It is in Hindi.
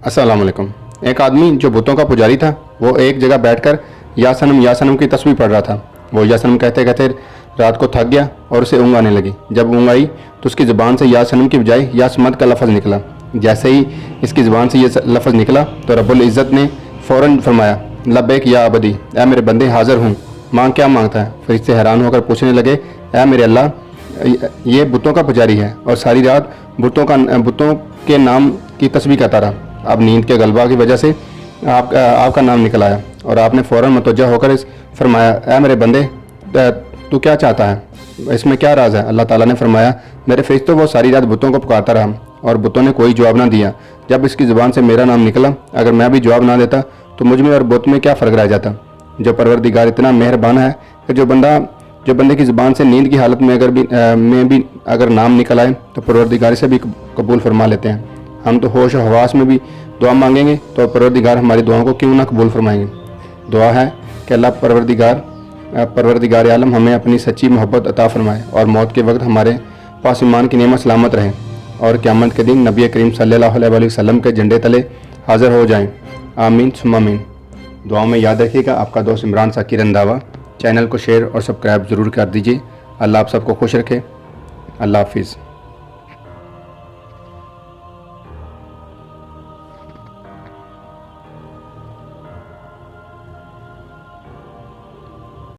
अस्सलाम वालेकुम। एक आदमी जो बुतों का पुजारी था वो एक जगह बैठकर या सनम की तस्बीह पढ़ रहा था। वो या सनम कहते कहते रात को थक गया और उसे ऊँग आने लगी। जब ऊँग आई तो उसकी ज़बान से या सनम की बजाय या समद का लफ्ज़ निकला। जैसे ही इसकी ज़बान से ये लफ्ज़ निकला तो रब्बुल इज़्ज़त ने फ़ौरन फरमाया, लब्बैक या अबदी, ए मेरे बंदे हाज़िर हूँ, मांग क्या मांगता है। फरिश्ते हैरान होकर पूछने लगे, ए मेरे अल्लाह, ये बुतों का पुजारी है और सारी रात बुतों के नाम की तस्बीह करता रहा। अब नींद के गलबा की वजह से आपका नाम निकल आया और आपने फ़ौरन मुतवज्जह होकर फरमाया, ए मेरे बंदे, तू क्या चाहता है, इसमें क्या राज है। अल्लाह ताला ने फरमाया, मेरे फरिश्तों वो सारी रात बुतों को पुकारता रहा और बुतों ने कोई जवाब ना दिया। जब इसकी ज़ुबान से मेरा नाम निकला, अगर मैं भी जवाब ना देता तो मुझ में और बुत में क्या फ़र्क रह जाता। जो परवरदिगार इतना मेहरबान है कि जो बंदे की ज़ुबान से नींद की हालत में अगर नाम निकल आए तो परवरदिगार से भी कबूल फरमा लेते हैं। हम तो होश और हवास में भी दुआ मांगेंगे तो परवरदिगार हमारी दुआओं को क्यों ना कबूल फरमाएंगे। दुआ है कि अल्लाह परवरदिगार आलम हमें अपनी सच्ची मोहब्बत अता फरमाए और मौत के वक्त हमारे पास ईमान की नेमत सलामत रहे और क़यामत के दिन नबी करीम सल्लल्लाहु अलैहि वसल्लम के झंडे तले हाज़िर हो जाएं। आमीन सुम्मा आमीन। दुआ में याद रखिएगा। आपका दोस्त इमरान साकी रंधावा। चैनल को शेयर और सब्सक्राइब ज़रूर कर दीजिए। अल्लाह आप सबको खुश रखे। अल्लाह हाफिज़।